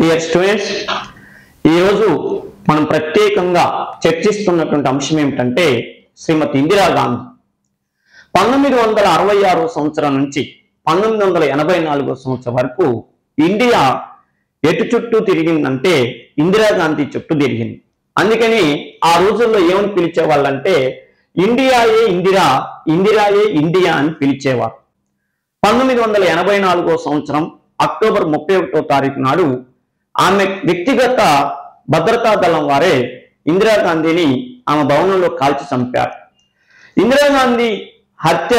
Dear students, ఈరోజు మనం ప్రత్యేకంగా చర్చిస్తున్నటువంటి అంశం ఏమిటంటే శ్రీమతి ఇందిరాగాంధీ 1966 సంవత్సరం నుంచి 1984 సంవత్సరం వరకు ఇండియా ఎటు చుట్టూ తిరిగిందంటే ఇందిరాగాంధీ చుట్టూ తిరిగింది. అందుకని ఆ రోజుల్లో ఏమని పిలిచేవాళ్ళంటే ఇండియాయే ఇందిరా, ఇందిరాయే ఇండియా అని పిలిచేవారు. 1984 సంవత్సరం అక్టోబర్ 31వ తారీఖు నాడు ఆమె వ్యక్తిగత భద్రతా దళం వారే ఇందిరాగాంధీని ఆమె భవనంలో కాల్చి చంపారు. ఇందిరాగాంధీ హత్య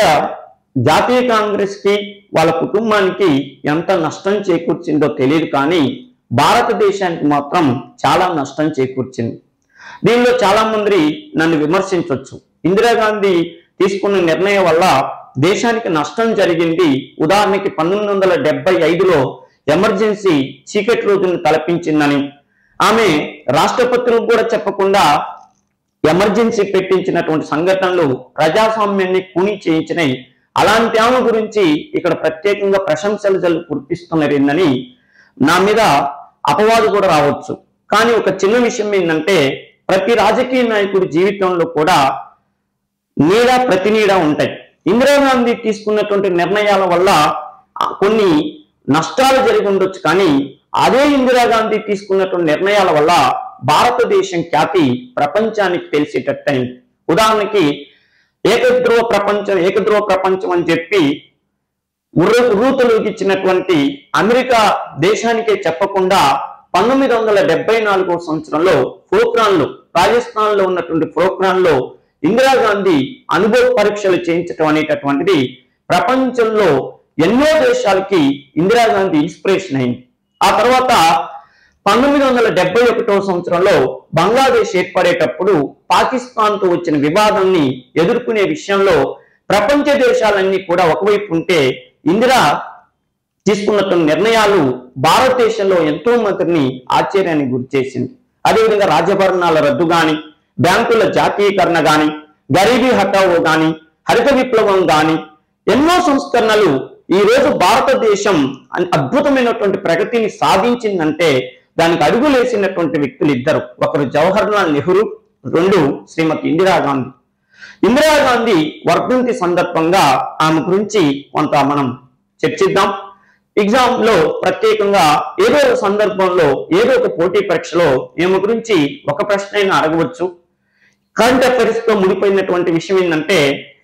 జాతీయ కాంగ్రెస్ కి వాళ్ళ కుటుంబానికి ఎంత నష్టం చేకూర్చిందో తెలియదు, కానీ భారతదేశానికి మాత్రం చాలా నష్టం చేకూర్చింది. దీనిలో చాలా మంది నన్ను విమర్శించవచ్చు. ఇందిరాగాంధీ తీసుకున్న నిర్ణయం వల్ల దేశానికి నష్టం జరిగింది. ఉదాహరణకి 1975లో ఎమర్జెన్సీ చీకటి రోజును తలపించిందని, ఆమె రాష్ట్రపతులకు కూడా చెప్పకుండా ఎమర్జెన్సీ పెట్టించినటువంటి సంఘటనలు ప్రజాస్వామ్యాన్ని కూని చేయించినాయి. అలాంటి ఆమె గురించి ఇక్కడ ప్రత్యేకంగా ప్రశంసలు కురిపిస్తున్నారేందని నా మీద అపవాదు కూడా రావచ్చు. కానీ ఒక చిన్న విషయం ఏంటంటే ప్రతి రాజకీయ నాయకుడి జీవితంలో కూడా నీడ ప్రతి నీడ ఉంటాయి. ఇందిరాగాంధీ తీసుకున్నటువంటి నిర్ణయాల వల్ల కొన్ని నష్టాలు జరిగి ఉండొచ్చు, కానీ అదే ఇందిరాగాంధీ తీసుకున్నటువంటి నిర్ణయాల వల్ల భారతదేశం ఖ్యాతి ప్రపంచానికి తెలిసేటట్టయింది. ఉదాహరణకి ఏకధ్రువ ప్రపంచం అని చెప్పి ఉర్రూతలూగిచ్చినటువంటి అమెరికా దేశానికే చెప్పకుండా 1974 సంవత్సరంలో పోఖ్రాన్లో, రాజస్థాన్ లో ఉన్నటువంటి పోఖ్రాన్లో ఇందిరాగాంధీ అనుభవ పరీక్షలు చేయించడం అనేటటువంటిది ప్రపంచంలో ఎన్నో దేశాలకి ఇందిరాగాంధీ ఇన్స్పిరేషన్ అయింది. ఆ తర్వాత 1971 సంవత్సరంలో బంగ్లాదేశ్ ఏర్పడేటప్పుడు పాకిస్తాన్తో వచ్చిన వివాదాన్ని ఎదుర్కొనే విషయంలో ప్రపంచ దేశాలన్నీ కూడా ఒకవైపు ఉంటే ఇందిరా తీసుకున్నటువంటి నిర్ణయాలు భారతదేశంలో ఎంతో మందిని ఆశ్చర్యానికి గురిచేసింది. అదేవిధంగా రాజభరణాల రద్దు గాని, బ్యాంకుల జాతీయకరణ గాని, గరీబీ హఠావో గాని, హరిత విప్లవం గాని ఎన్నో సంస్కరణలు ఈ రోజు భారతదేశం అద్భుతమైనటువంటి ప్రగతిని సాధించిందంటే దానికి అడుగులేసినటువంటి వ్యక్తులు ఇద్దరు. ఒకరు జవహర్లాల్ నెహ్రూ, రెండు శ్రీమతి ఇందిరాగాంధీ. ఇందిరాగాంధీ వర్ధంతి సందర్భంగా ఆమె గురించి కొంత మనం చర్చిద్దాం. ఎగ్జామ్ లో ప్రత్యేకంగా ఏదో ఒక సందర్భంలో ఏదో ఒక పోటీ పరీక్షలో ఈమె గురించి ఒక ప్రశ్న అయినా అడగవచ్చు. కరెంట్ అఫైర్స్ తో ముడిపోయినటువంటి విషయం ఏంటంటే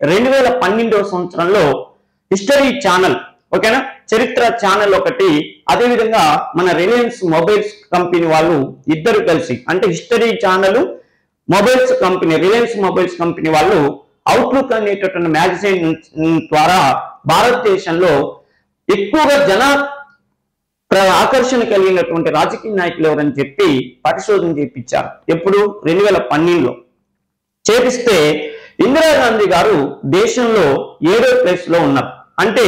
2012 సంవత్సరంలో హిస్టరీ ఛానల్, ఓకేనా, చరిత్ర ఛానల్ ఒకటి, అదేవిధంగా మన రిలయన్స్ మొబైల్స్ కంపెనీ వాళ్ళు ఇద్దరు కలిసి, అంటే history channel mobiles company, Reliance mobiles company వాళ్ళు అవుట్లుక్ అనేటటువంటి మ్యాగజైన్ ద్వారా భారతదేశంలో ఎక్కువగా జన ఆకర్షణ కలిగినటువంటి రాజకీయ నాయకులు ఎవరని చెప్పి పరిశోధన చేయించారు. ఎప్పుడు 2012లో చేపిస్తే ఇందిరాగాంధీ గారు దేశంలో 7వ ప్లేస్ లో ఉన్నారు. అంటే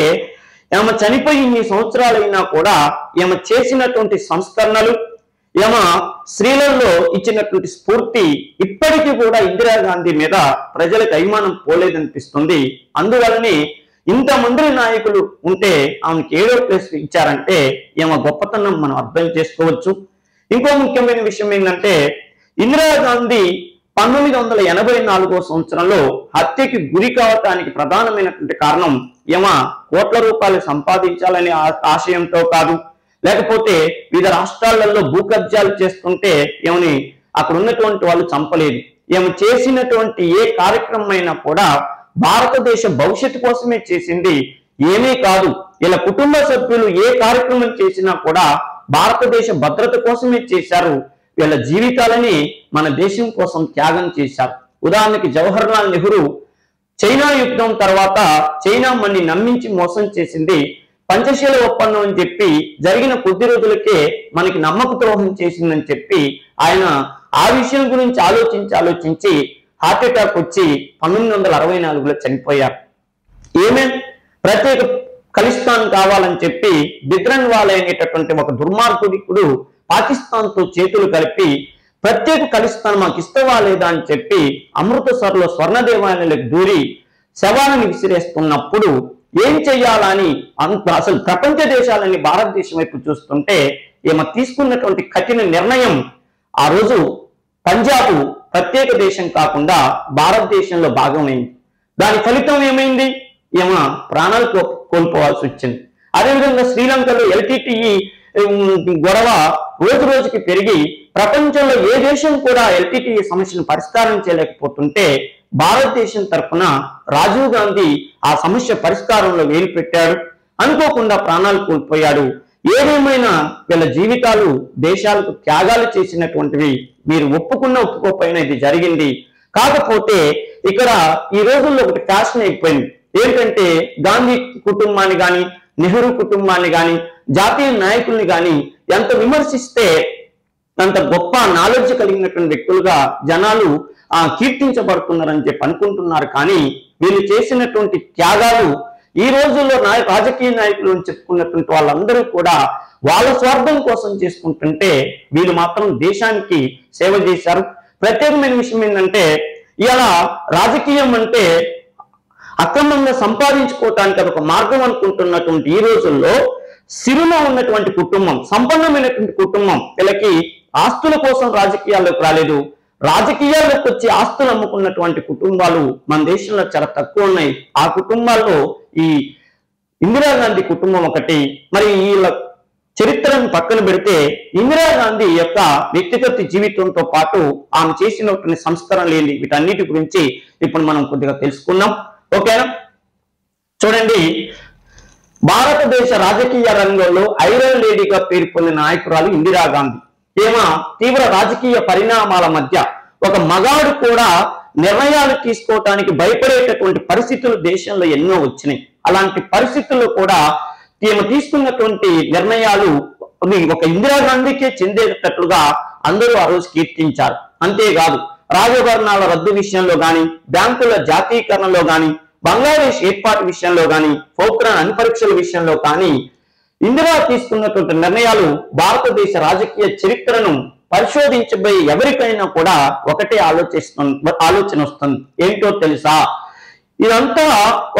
ఈమె చనిపోయి ఇన్ని సంవత్సరాలైనా కూడా ఈమె చేసినటువంటి సంస్కరణలు, ఈమె స్త్రీలలో ఇచ్చినటువంటి స్ఫూర్తి ఇప్పటికీ కూడా ఇందిరాగాంధీ మీద ప్రజలకు అభిమానం పోలేదనిపిస్తుంది. అందువల్లనే ఇంతమంది నాయకులు ఉంటే ఆమెకి 7వ ప్లేస్ ఇచ్చారంటే ఈమె గొప్పతనం మనం అర్థం చేసుకోవచ్చు. ఇంకో ముఖ్యమైన విషయం ఏంటంటే ఇందిరాగాంధీ 1984 సంవత్సరంలో హత్యకి గురి కావటానికి ప్రధానమైనటువంటి కారణం ఈమె కోట్ల రూపాయలు సంపాదించాలనే ఆశయంతో కాదు, లేకపోతే వివిధ రాష్ట్రాలలో భూ కబ్జాలు చేస్తుంటే ఏమని అక్కడ ఉన్నటువంటి వాళ్ళు చంపలేదు. ఈమె చేసినటువంటి ఏ కార్యక్రమం అయినా కూడా భారతదేశ భవిష్యత్తు కోసమే చేసింది, ఏమీ కాదు. ఇలా కుటుంబ సభ్యులు ఏ కార్యక్రమం చేసినా కూడా భారతదేశ భద్రత కోసమే చేశారు. వీళ్ళ జీవితాలని మన దేశం కోసం త్యాగం చేశారు. ఉదాహరణకి జవహర్లాల్ నెహ్రూ చైనా యుద్ధం తర్వాత చైనా మన్ని నమ్మించి మోసం చేసింది. పంచశీల ఒప్పందం అని చెప్పి జరిగిన కొద్ది రోజులకే మనకి నమ్మక ద్రోహం చేసిందని చెప్పి ఆయన ఆ విషయం గురించి ఆలోచించి హార్ట్ అటాక్ వచ్చి 1964లో చనిపోయారు. ఏమే ప్రత్యేక ఖలిస్తాన్ కావాలని చెప్పి బిద్రన్వాలా అనేటటువంటి ఒక దుర్మార్గుడు పాకిస్తాన్తో చేతులు కలిపి ప్రత్యేక ఖలిస్తాన్ మాకు ఇష్టవా లేదా అని చెప్పి అమృతసర్లో స్వర్ణ దేవాలయాలకు దూరి శవాలను విసిరేస్తున్నప్పుడు ఏం చెయ్యాలని అంత అసలు ప్రపంచ దేశాలని భారతదేశం వైపు చూస్తుంటే ఈమె తీసుకున్నటువంటి కఠిన నిర్ణయం ఆ రోజు పంజాబ్ ప్రత్యేక దేశం కాకుండా భారతదేశంలో భాగమైంది. దాని ఫలితం ఏమైంది? ఈమె ప్రాణాలు కోల్పోవాల్సి వచ్చింది. అదేవిధంగా శ్రీలంకలో ఎల్టీటీఈ గొడవ రోజు రోజుకి పెరిగి ప్రపంచంలో ఏ దేశం కూడా ఎల్టీటీఈ సమస్యను పరిష్కారం చేయలేకపోతుంటే భారతదేశం తరఫున రాజీవ్ గాంధీ ఆ సమస్య పరిష్కారంలో వేలు పెట్టాడు. అనుకోకుండా ప్రాణాలు కోల్పోయాడు. ఏదేమైనా వీళ్ళ జీవితాలు దేశాలకు త్యాగాలు చేసినటువంటివి. మీరు ఒప్పుకున్న ఒప్పుకోకపోయినా ఇది జరిగింది. కాకపోతే ఇక్కడ ఈ రోజుల్లో ఒకటి ఫ్యాషన్ అయిపోయింది. ఏంటంటే గాంధీ కుటుంబాన్ని కానీ నెహ్రూ కుటుంబాన్ని కానీ జాతీయ నాయకుల్ని కానీ ఎంత విమర్శిస్తే అంత గొప్ప నాలెడ్జ్ కలిగినటువంటి వ్యక్తులుగా జనాలు కీర్తించబడుతున్నారని చెప్పి అనుకుంటున్నారు. కానీ వీళ్ళు చేసినటువంటి త్యాగాలు ఈ రోజుల్లో రాజకీయ నాయకులు చెప్పుకున్నటువంటి వాళ్ళందరూ కూడా వాళ్ళ స్వార్థం కోసం చేసుకుంటుంటే వీళ్ళు మాత్రం దేశానికి సేవ చేశారు. ప్రత్యేకమైన విషయం ఏంటంటే ఇలా రాజకీయం అంటే అక్రమంగా సంపాదించుకోవటానికి అదొక మార్గం అనుకుంటున్నటువంటి ఈ రోజుల్లో సిరులో ఉన్నటువంటి కుటుంబం, సంపన్నమైనటువంటి కుటుంబం, వీళ్ళకి ఆస్తుల కోసం రాజకీయాల్లోకి రాలేదు. రాజకీయాల్లోకి వచ్చి ఆస్తులు అమ్ముకున్నటువంటి కుటుంబాలు మన దేశంలో చాలా తక్కువ ఉన్నాయి. ఆ కుటుంబాల్లో ఈ ఇందిరాగాంధీ కుటుంబం ఒకటి. మరి వీళ్ళ చరిత్రను పక్కన పెడితే ఇందిరాగాంధీ యొక్క వ్యక్తిగత జీవితంతో పాటు ఆమె చేసినటువంటి సంస్కరణలు ఏంటి, వీటన్నిటి గురించి ఇప్పుడు మనం కొద్దిగా తెలుసుకున్నాం. ఓకేనా? చూడండి, భారతదేశ రాజకీయ రంగంలో ఐరన్ లేడీగా పేరు పొందిన నాయకురాలు ఇందిరాగాంధీ. ఈమె తీవ్ర రాజకీయ పరిణామాల మధ్య ఒక మగాడు కూడా నిర్ణయాలు తీసుకోవటానికి భయపడేటటువంటి పరిస్థితులు దేశంలో ఎన్నో వచ్చినాయి. అలాంటి పరిస్థితుల్లో కూడా ఈమె తీసుకున్నటువంటి నిర్ణయాలు ఒక ఇందిరాగాంధీకే చెందేటట్లుగా అందరూ ఆ రోజు కీర్తించారు. అంతేకాదు రాజభరణాల రద్దు విషయంలో కానీ, బ్యాంకుల జాతీకరణలో కానీ, బంగ్లాదేశ్ ఏర్పాటు విషయంలో కానీ, పోఖ్రాన్ అణు పరీక్షల విషయంలో కానీ ఇందిరా తీసుకున్నటువంటి నిర్ణయాలు భారతదేశ రాజకీయ చరిత్రను పరిశోధించబోయే ఎవరికైనా కూడా ఒకటే ఆలోచన వస్తుంది. ఏంటో తెలుసా? ఇదంతా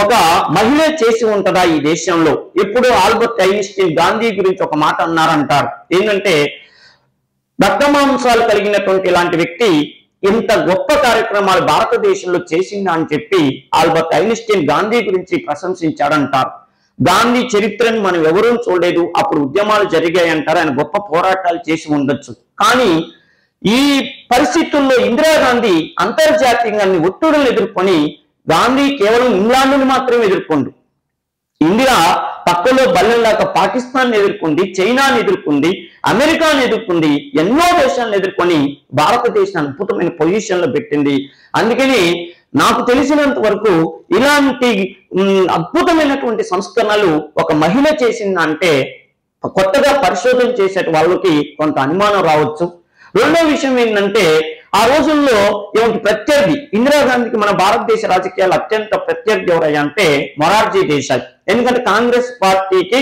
ఒక మహిళ చేసి ఉంటదా ఈ దేశంలో? ఇప్పుడు ఆల్బర్ట్ ఐన్స్టీన్ గాంధీ గురించి ఒక మాట అన్నారంటారు. ఏంటంటే రక్తమాంసాలు కలిగినటువంటి ఇలాంటి వ్యక్తి ఇంత గొప్ప కార్యక్రమాలు భారతదేశంలో చేసిందా అని చెప్పి ఆల్బర్ట్ ఐన్స్టీన్ గాంధీ గురించి ప్రశంసించాడంటారు. గాంధీ చరిత్రను మనం ఎవరూ చూడలేదు, అప్పుడు ఉద్యమాలు జరిగాయి అంటారు. ఆయన గొప్ప పోరాటాలు చేసి ఉండొచ్చు. కానీ ఈ పరిస్థితుల్లో ఇందిరాగాంధీ అంతర్జాతీయంగా ఒత్తిడులను ఎదుర్కొని, గాంధీ కేవలం ఇంగ్లాండ్ని మాత్రమే ఎదుర్కొండు. ఇందిరా పక్కలో బల్లెంలాక పాకిస్తాన్ ఎదుర్కొంది, చైనాని ఎదుర్కొంది, అమెరికాను ఎదుర్కొంది, ఎన్నో దేశాలను ఎదుర్కొని భారతదేశాన్ని అద్భుతమైన పొజిషన్లో పెట్టింది. అందుకని నాకు తెలిసినంత వరకు ఇలాంటి అద్భుతమైనటువంటి సంస్కరణలు ఒక మహిళ చేసిందంటే కొత్తగా పరిశోధన చేసే వాళ్ళకి కొంత అనుమానం రావచ్చు. రెండో విషయం ఏంటంటే ఆ రోజుల్లో ఏమిటి ప్రత్యర్థి ఇందిరాగాంధీకి మన భారతదేశ రాజకీయాలు అత్యంత ప్రత్యర్థి ఎవరయ్యా అంటే మొరార్జీ దేశాయ్. ఎందుకంటే కాంగ్రెస్ పార్టీకి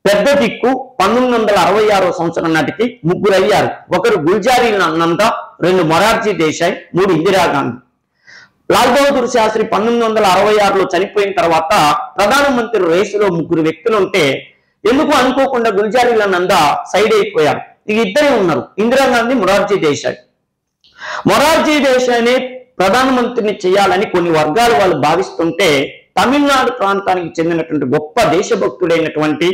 పెద్ద దిక్కు 1966 సంవత్సరం నాటికి ముగ్గురు అయ్యారు. ఒకరు గుల్జారీ నందా, రెండు మొరార్జీ దేశాయ్, మూడు ఇందిరాగాంధీ. లాల్ బహదూర్ శాస్త్రి 1966లో చనిపోయిన తర్వాత ప్రధానమంత్రి రేసులో ముగ్గురు వ్యక్తులు ఉంటే ఎందుకు అనుకోకుండా గుల్జారీల నందా సైడ్ అయిపోయారు. ఇక ఇద్దరే ఉన్నారు, ఇందిరాగాంధీ, మొరార్జీ దేశాయ్. మొరార్జీ దేశాయ్ని ప్రధానమంత్రిని చేయాలని కొన్ని వర్గాలు వాళ్ళు భావిస్తుంటే తమిళనాడు ప్రాంతానికి చెందినటువంటి గొప్ప దేశభక్తుడైనటువంటి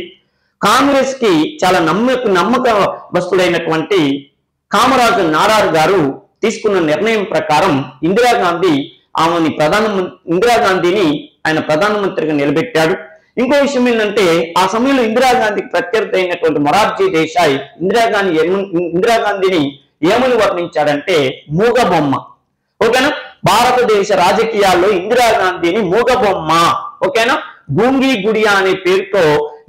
కాంగ్రెస్ కి చాలా నమ్మకస్తుడైనటువంటి కామరాజు నారార్ గారు తీసుకున్న నిర్ణయం ప్రకారం ఇందిరాగాంధీని ఆయన ప్రధానమంత్రిగా నిలబెట్టాడు. ఇంకో విషయం ఏంటంటే ఆ సమయంలో ఇందిరాగాంధీకి ప్రత్యర్థి అయినటువంటి మొరార్జీ దేశాయ్ ఇందిరాగాంధీని ఏమని వర్ణించాడంటే మూగబొమ్మ. ఓకేనా? భారతదేశ రాజకీయాల్లో ఇందిరాగాంధీని మూగబొమ్మ, ఓకేనా, గూంగి గుడియా అనే పేరుతో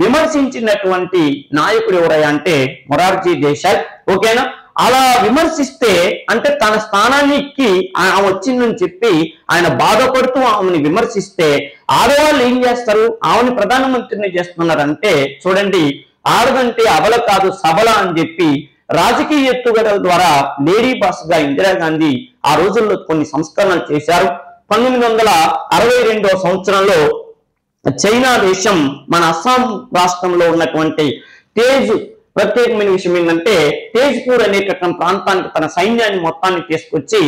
విమర్శించినటువంటి నాయకుడు ఎవరయ్యా అంటే మొరార్జీ దేశాయ్. ఓకేనా? అలా విమర్శిస్తే అంటే తన స్థానానికి ఆమె వచ్చిందని చెప్పి ఆయన బాధపడుతూ ఆమెను విమర్శిస్తే ఆడవాళ్ళు ఏం చేస్తారు? ఆమెను ప్రధానమంత్రిని చేస్తున్నారంటే చూడండి, ఆడదంటే అబల కాదు సబల అని చెప్పి రాజకీయ ఎత్తుగడల ద్వారా లేడీ బాస్ గా ఇందిరాగాంధీ ఆ రోజుల్లో కొన్ని సంస్కరణలు చేశారు. 1962 సంవత్సరంలో చైనా దేశం మన అస్సాం రాష్ట్రంలో ఉన్నటువంటి తేజ్ ప్రత్యేకమైన విషయం ఏంటంటే తేజ్పూర్ అనేటటువంటి ప్రాంతానికి తన సైన్యాన్ని మొత్తాన్ని తీసుకొచ్చి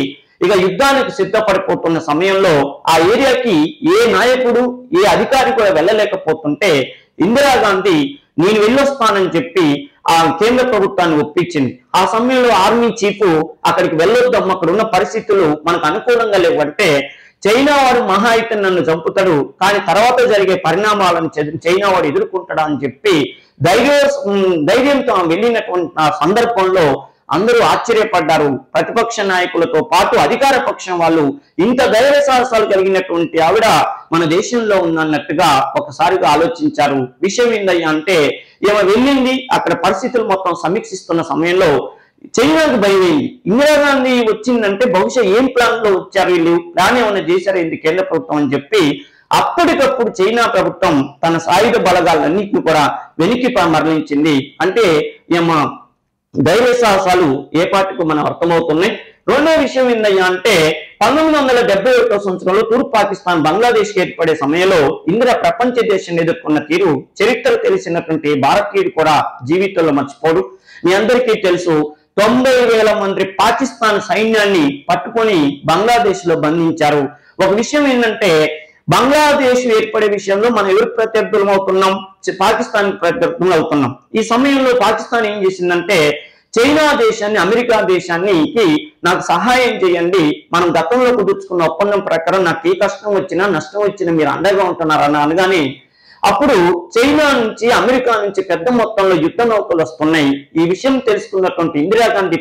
ఇక యుద్ధానికి సిద్ధపడిపోతున్న సమయంలో ఆ ఏరియాకి ఏ నాయకుడు ఏ అధికారి కూడా వెళ్ళలేకపోతుంటే ఇందిరాగాంధీ నేను వెళ్ళొస్తానని చెప్పి ఆ కేంద్ర ప్రభుత్వాన్ని ఒప్పించింది. ఆ సమయంలో ఆర్మీ చీఫ్ అక్కడికి వెళ్ళొద్దాం, అక్కడ ఉన్న పరిస్థితులు మనకు అనుకూలంగా లేవంటే చైనా వాడు మహా అయితే నన్ను చంపుతాడు, కానీ తర్వాత జరిగే పరిణామాలను చైనా వాడు ఎదుర్కొంటాడా అని చెప్పి ధైర్యంతో వెళ్ళినటువంటి ఆ సందర్భంలో అందరూ ఆశ్చర్యపడ్డారు. ప్రతిపక్ష నాయకులతో పాటు అధికార పక్షం వాళ్ళు ఇంత ధైర్య సాహసాలు కలిగినటువంటి ఆవిడ మన దేశంలో ఉందన్నట్టుగా ఒకసారిగా ఆలోచించారు. విషయం ఏందయ్యా అంటే ఏమో వెళ్ళింది, అక్కడ పరిస్థితులు మొత్తం సమీక్షిస్తున్న సమయంలో చైనాకు భయమైంది. ఇందిరాగాంధీ వచ్చిందంటే బహుశా ఏం ప్లాన్ లో వచ్చారు వీళ్ళు, ప్లాన్ ఏమైనా చేశారు ఏంది కేంద్ర ప్రభుత్వం అని చెప్పి అప్పటికప్పుడు చైనా ప్రభుత్వం తన సాయుధ బలగాలన్నింటినీ కూడా వెనక్కి మరలించింది. అంటే ఏమో ధైర్య సాహసాలు ఏ పాటికి మనం అర్థమవుతున్నాయి. రెండో విషయం ఏందయ్యా అంటే 1971 సంవత్సరంలో తూర్పు పాకిస్తాన్ బంగ్లాదేశ్ ఏర్పడే సమయంలో ఇందిరా ప్రపంచ దేశాన్ని ఎదుర్కొన్న తీరు చరిత్ర తెలిసినటువంటి భారతీయుడు కూడా జీవితంలో మర్చిపోడు. మీ అందరికీ తెలుసు 90,000 మంది పాకిస్తాన్ సైన్యాన్ని పట్టుకొని బంగ్లాదేశ్ లో బంధించారు. ఒక విషయం ఏంటంటే బంగ్లాదేశ్ ఏర్పడే విషయంలో మనం ఎవరు ప్రత్యర్థులం అవుతున్నాం, పాకిస్తాన్ ప్రత్యర్థులు అవుతున్నాం. ఈ సమయంలో పాకిస్తాన్ ఏం చేసిందంటే చైనా దేశాన్ని అమెరికా దేశానికి నాకు సహాయం చేయండి, మనం గతంలో కుదుర్చుకున్న ఒప్పందం ప్రకారం నాకు ఏ కష్టం వచ్చినా నష్టం వచ్చినా మీరు అండగా ఉంటున్నారని అనగానే అప్పుడు చైనా నుంచి అమెరికా నుంచి పెద్ద మొత్తంలో యుద్ధ నౌకలు వస్తున్నాయి. ఈ విషయం తెలుసుకున్నటువంటి ఇందిరాగాంధీ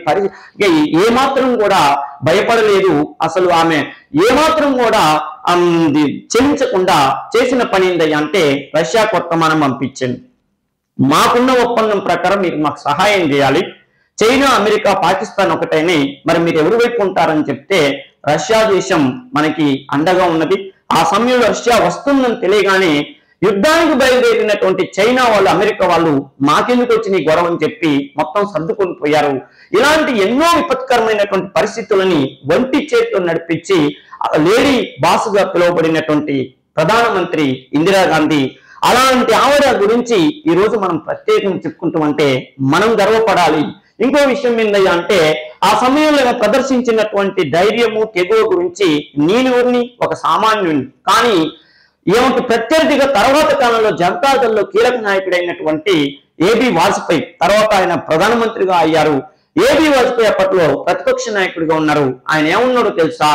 ఏమాత్రం కూడా భయపడలేదు. అసలు ఆమె ఏమాత్రం కూడా చెల్లించకుండా చేసిన పని ఏందయ్యా అంటే రష్యా వర్తమానం పంపించింది. మాకున్న ఒప్పందం ప్రకారం మీరు మాకు సహాయం చేయాలి, చైనా అమెరికా పాకిస్తాన్ ఒకటైనా మరి మీరు ఎవరి వైపు ఉంటారని చెప్తే రష్యా దేశం మనకి అండగా ఉన్నది. ఆ సమయంలో రష్యా వస్తుందని తెలియగానే యుద్ధానికి బయలుదేరినటువంటి చైనా వాళ్ళు అమెరికా వాళ్ళు మాకెందుకు వచ్చిన ఈ గొడవ అని చెప్పి మొత్తం సర్దుకొని పోయారు. ఇలాంటి ఎన్నో విపత్కరమైనటువంటి పరిస్థితులని ఒంటి చేతితో నడిపించి లేడీ బాసుగా పిలువబడినటువంటి ప్రధానమంత్రి ఇందిరాగాంధీ, అలాంటి ఆవిడ గురించి ఈ రోజు మనం ప్రత్యేకంగా చెప్పుకుంటామంటే మనం గర్వపడాలి. ఇంకో విషయం ఏందయ్యా అంటే ఆ సమయంలో ప్రదర్శించినటువంటి ధైర్యము తెగువ గురించి నేను ఒక సామాన్యుని కానీ ఏమంటే ప్రత్యర్థిగా తర్వాత కాలంలో జనతాదళ్లో కీలక నాయకుడైనటువంటి ఏబి వాజ్పేయి, తర్వాత ఆయన ప్రధానమంత్రిగా అయ్యారు. ఏబి వాజ్పేయి అప్పట్లో ప్రతిపక్ష నాయకుడిగా ఉన్నారు. ఆయన ఏమన్నాడో తెలుసా,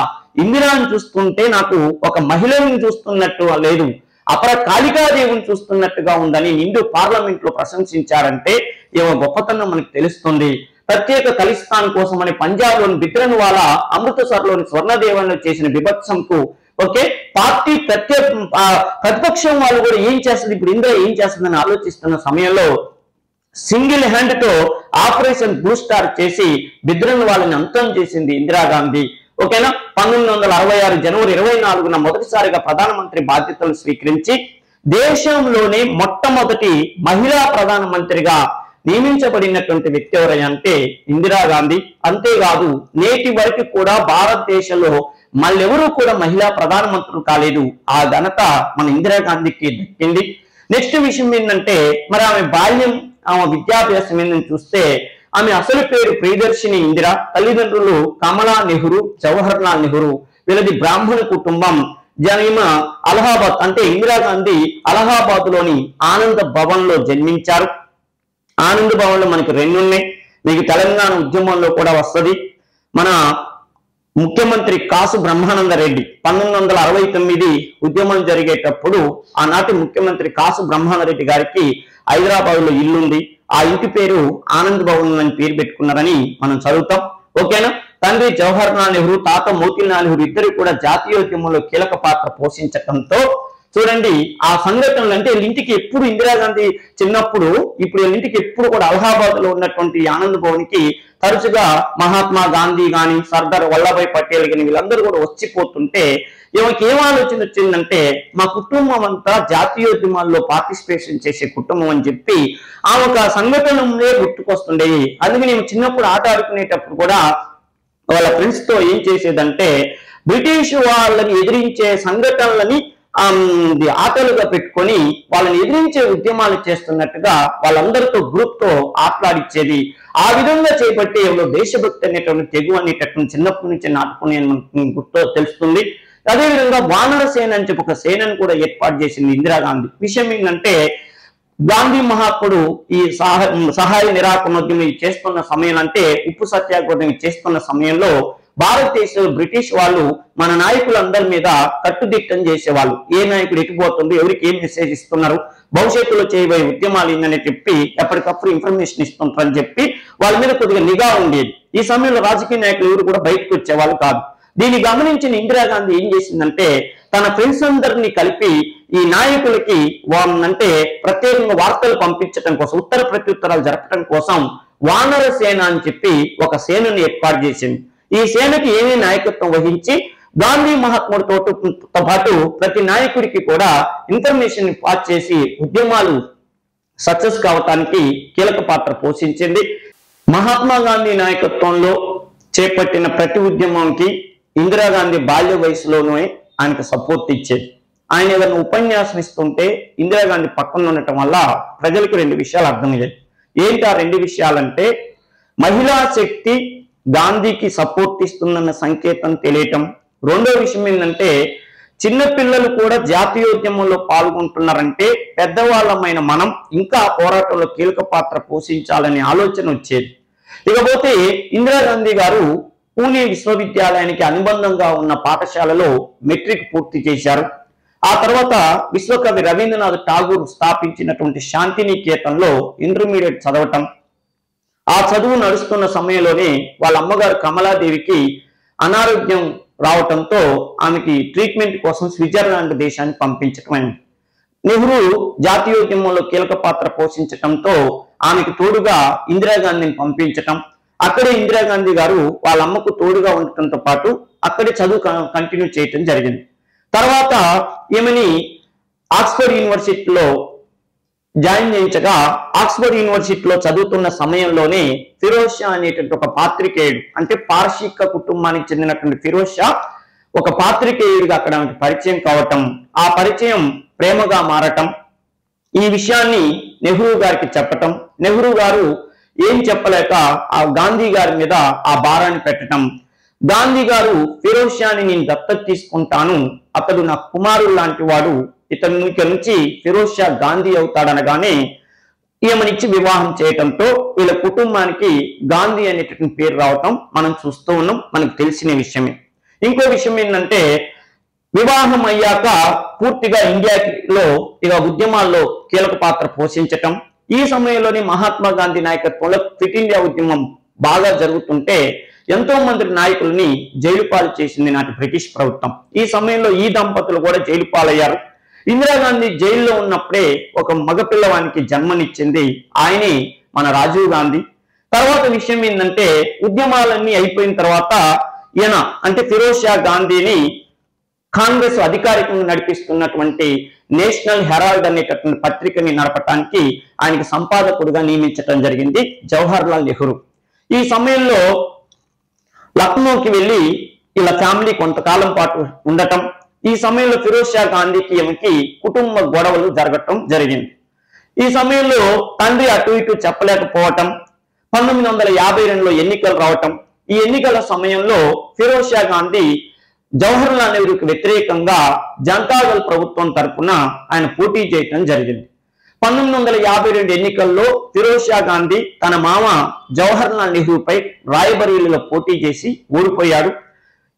ఇందిరాని చూస్తుంటే నాకు ఒక మహిళని చూస్తున్నట్టు లేదు, అపర కాళికాదేవిని చూస్తున్నట్టుగా ఉందని నిండు పార్లమెంట్ లో ప్రశంసించారంటే ఏమో గొప్పతనం మనకు తెలుస్తుంది. ప్రత్యేక ఖలిస్తాన్ కోసం అని పంజాబ్ లోని బిద్రన్వాలా అమృతసర్ లోని స్వర్ణదేవన్లో చేసిన విభత్సంకు పార్టీ ప్రతిపక్షం వాళ్ళు కూడా ఏం చేస్తుంది, ఇప్పుడు ఇందిరా ఏం చేస్తుందని ఆలోచిస్తున్న సమయంలో సింగిల్ హ్యాండ్ తో ఆపరేషన్ బ్లూ స్టార్ చేసి బిద్రన్వాలని అంతం చేసింది ఇందిరాగాంధీ. ఓకేనా. 1966 జనవరి 24న మొదటిసారిగా ప్రధానమంత్రి బాధ్యతలు స్వీకరించి దేశంలోనే మొట్టమొదటి మహిళా ప్రధానమంత్రిగా నియమించబడినటువంటి వ్యక్తి ఎవరంటే ఇందిరాగాంధీ. అంతేకాదు నేటి వరకు కూడా భారతదేశంలో మళ్ళెవరూ కూడా మహిళా ప్రధానమంత్రులు కాలేదు. ఆ ఘనత మన ఇందిరాగాంధీకి దక్కింది. నెక్స్ట్ విషయం ఏంటంటే మరి ఆమె బాల్యం, ఆమె విద్యాభ్యాసం ఏంటని చూస్తే ఆమె అసలు పేరు ప్రియదర్శిని ఇందిరా. తల్లిదండ్రులు కమలా నెహ్రూ, జవహర్ లాల్ నెహ్రూ. వీళ్ళది బ్రాహ్మణ కుటుంబం. జన్మ అలహాబాద్ అంటే ఇందిరాగాంధీ అలహాబాద్ లోని ఆనంద్ భవన్ లో జన్మించారు. ఆనంద్ భవన్ లో మనకి 2 ఉన్నాయి. మీకు తెలంగాణ ఉద్యమంలో కూడా వస్తుంది. మన ముఖ్యమంత్రి కాసు బ్రహ్మానంద రెడ్డి 1969 ఉద్యమం జరిగేటప్పుడు ఆనాటి ముఖ్యమంత్రి కాసు బ్రహ్మానంద రెడ్డి గారికి హైదరాబాద్ లో ఇల్లుంది. ఆ ఇంటి పేరు ఆనంద్ భవన్ అని పేరు పెట్టుకున్నారని మనం చదువుతాం. ఓకేనా. తండ్రి జవహర్ లాల్ నెహ్రూ, తాత మోతీలాల్ నెహ్రూ ఇద్దరు కూడా జాతీయోద్యమంలో కీలక పాత్ర పోషించడంతో చూడండి ఆ సంఘటనలు అంటే ఇంటికి ఎప్పుడు ఇందిరాగాంధీ చిన్నప్పుడు ఇప్పుడు ఇంటికి ఎప్పుడు కూడా అలహాబాద్ లో ఉన్నటువంటి ఆనంద్ భవన్ కి తరచుగా మహాత్మా గాంధీ గాని సర్దార్ వల్లభాయ్ పటేల్ గాని వీళ్ళందరూ కూడా వచ్చిపోతుంటే ఈమెకి ఏం ఆలోచన వచ్చిందంటే మా కుటుంబం అంతా జాతీయోద్యమాల్లో పార్టిసిపేషన్ చేసే కుటుంబం అని చెప్పి ఆమె ఒక సంఘటనలే గుర్తుకొస్తుండేవి. అందుకని నేను చిన్నప్పుడు ఆట ఆడుకునేటప్పుడు కూడా వాళ్ళ ఫ్రెండ్స్ తో ఏం చేసేదంటే బ్రిటిష్ వాళ్ళని ఎదిరించే సంఘటనలని ఆటలుగా పెట్టుకొని వాళ్ళని ఎదిరించే ఉద్యమాలు చేస్తున్నట్టుగా వాళ్ళందరితో గ్రూప్ తో ఆటలాడిచ్చేది. ఆ విధంగా చేపట్టి ఎవరో దేశభక్తి అనేటువంటి తెగు అనేటటువంటి చిన్నప్పటి నుంచి నాటుకునే గుర్తు తెలుస్తుంది. అదేవిధంగా వానర సేన అని చెప్పి ఒక సేనను కూడా ఏర్పాటు చేసింది ఇందిరాగాంధీ. విషయం ఏంటంటే గాంధీ మహాత్ముడు ఈ సహాయ నిరాకరణోద్యమం చేస్తున్న సమయం, అంటే ఉప్పు సత్యాగ్రహం చేస్తున్న సమయంలో భారతదేశంలో బ్రిటిష్ వాళ్ళు మన నాయకులందరి మీద కట్టుదిట్టం చేసేవాళ్ళు. ఏ నాయకుడు ఎటుపోతుంది, ఎవరికి ఏం మెసేజ్ ఇస్తున్నారు, భవిష్యత్తులో చేయబోయే ఉద్యమాలు ఏందని చెప్పి ఎప్పటికప్పుడు ఇన్ఫర్మేషన్ ఇస్తుంటారని చెప్పి వాళ్ళ మీద కొద్దిగా నిఘా ఉండేది. ఈ సమయంలో రాజకీయ నాయకులు ఎవరు కూడా బయటకు వచ్చేవాళ్ళు కాదు. దీన్ని గమనించిన ఇందిరాగాంధీ ఏం చేసిందంటే తన ఫ్రెండ్స్ అందరినీ కలిపి ఈ నాయకులకి వాళ్ళంటే ప్రత్యేకంగా వార్తలు పంపించడం కోసం, ఉత్తర ప్రత్యుత్తరాలు జరపడం కోసం వానర సేన అని చెప్పి ఒక సేనను ఏర్పాటు చేసింది. ఈ సేనకి ఏమీ నాయకత్వం వహించి గాంధీ మహాత్ముడితో పాటు ప్రతి నాయకుడికి కూడా ఇన్ఫర్మేషన్ పాస్ చేసి ఉద్యమాలు సక్సెస్ కావటానికి కీలక పాత్ర పోషించింది. మహాత్మా గాంధీ నాయకత్వంలో చేపట్టిన ప్రతి ఉద్యమంకి ఇందిరాగాంధీ బాల్య వయసులోనే ఆయనకు సపోర్ట్ ఇచ్చేది. ఆయన ఏదైనా ఉపన్యాసం ఇస్తుంటే ఇందిరాగాంధీ పక్కన ఉండటం వల్ల ప్రజలకు రెండు విషయాలు అర్థమయ్యాయి. ఏంటి ఆ రెండు విషయాలంటే మహిళా శక్తి గాంధీకి సపోర్ట్ ఇస్తుందన్న సంకేతం తెలియటం, రెండో విషయం ఏంటంటే చిన్నపిల్లలు కూడా జాతీయోద్యమంలో పాల్గొంటున్నారంటే పెద్దవాళ్ళమైన మనం ఇంకా పోరాటంలో కీలక పాత్ర పోషించాలనే ఆలోచన వచ్చేది. ఇకపోతే ఇందిరాగాంధీ గారు పూణే విశ్వవిద్యాలయానికి అనుబంధంగా ఉన్న పాఠశాలలో మెట్రిక్ పూర్తి చేశారు. ఆ తర్వాత విశ్వకవి రవీంద్రనాథ్ ఠాగూర్ స్థాపించినటువంటి శాంతినికేతన్లో ఇంటర్మీడియట్ చదవటం. ఆ చదువు నడుస్తున్న సమయంలోనే వాళ్ళ అమ్మగారు కమలాదేవికి అనారోగ్యం రావటంతో ఆమెకి ట్రీట్మెంట్ కోసం స్విట్జర్లాండ్ దేశానికి పంపించటం అయింది. నెహ్రూ జాతీయోద్యమంలో కీలక పాత్ర పోషించటంతో ఆమెకు తోడుగా ఇందిరాగాంధీని పంపించటం, అక్కడే ఇందిరాగాంధీ గారు వాళ్ళ అమ్మకు తోడుగా ఉండటంతో పాటు అక్కడే చదువు కంటిన్యూ చేయటం జరిగింది. తర్వాత ఈమెని ఆక్స్ఫర్డ్ యూనివర్సిటీలో జాయిన్ చేయించగా ఆక్స్ఫర్డ్ యూనివర్సిటీలో చదువుతున్న సమయంలోనే ఫిరోజ్ షా అనేటువంటి ఒక పాత్రికేయుడు, అంటే పార్షిక కుటుంబానికి చెందినటువంటి ఫిరోజ్ షా ఒక పాత్రికేయుడిగా అక్కడ పరిచయం కావటం, ఆ పరిచయం ప్రేమగా మారటం, ఈ విషయాన్ని నెహ్రూ గారికి చెప్పటం, నెహ్రూ గారు ఏం చెప్పలేక ఆ గాంధీ గారి మీద ఆ భారాన్ని పెట్టడం, గాంధీ గారు ఫిరోజ్ షాని నేను దత్తత తీసుకుంటాను, అతడు నా కుమారుడు లాంటి వాడు, ఇతని నుంచి ఫిరోజ్ షా గాంధీ అవుతాడనగానే ఈమెనిచ్చి వివాహం చేయటంతో వీళ్ళ కుటుంబానికి గాంధీ అనేటువంటి పేరు రావటం మనం చూస్తూ ఉన్నాం, మనకు తెలిసిన విషయమే. ఇంకో విషయం ఏంటంటే వివాహం అయ్యాక పూర్తిగా ఇండియాలో ఇక ఉద్యమాల్లో కీలక పాత్ర పోషించటం. ఈ సమయంలోనే మహాత్మా గాంధీ నాయకత్వంలో క్విట్ ఇండియా ఉద్యమం బాగా జరుగుతుంటే ఎంతో మంది నాయకుల్ని జైలు పాలు చేసింది నాటి బ్రిటిష్ ప్రభుత్వం. ఈ సమయంలో ఈ దంపతులు కూడా జైలు పాలయ్యారు. ఇందిరాగాంధీ జైల్లో ఉన్నప్పుడే ఒక మగపిల్లవానికి జన్మనిచ్చింది, ఆయనే మన రాజీవ్ గాంధీ. తర్వాత విషయం ఏంటంటే ఉద్యమాలన్నీ అయిపోయిన తర్వాత ఈయన అంటే ఫిరోజ్ షా గాంధీని కాంగ్రెస్ అధికారికంగా నడిపిస్తున్నటువంటి నేషనల్ హెరాల్డ్ అనేటటువంటి పత్రికని నడపటానికి ఆయనకి సంపాదకుడుగా నియమించడం జరిగింది జవహర్ లాల్ నెహ్రూ. ఈ సమయంలో లక్నోకి వెళ్ళి ఇలా ఫ్యామిలీ కొంతకాలం పాటు ఉండటం, ఈ సమయంలో ఫిరోజ్ షా గాంధీకి ఈమెకి కుటుంబ గొడవలు జరగటం జరిగింది. ఈ సమయంలో తండ్రి అటు ఇటు చెప్పలేకపోవటం, 1952లో ఎన్నికలు రావటం, ఈ ఎన్నికల సమయంలో ఫిరోజ్ షా గాంధీ జవహర్ లాల్ నెహ్రూకి వ్యతిరేకంగా జనతాదళ్ ప్రభుత్వం తరఫున ఆయన పోటీ చేయటం జరిగింది. 1952 ఎన్నికల్లో ఫిరోజ్ షా గాంధీ తన మామ జవహర్ లాల్ నెహ్రూపై రాయబరేలీలో పోటీ చేసి ఓడిపోయాడు.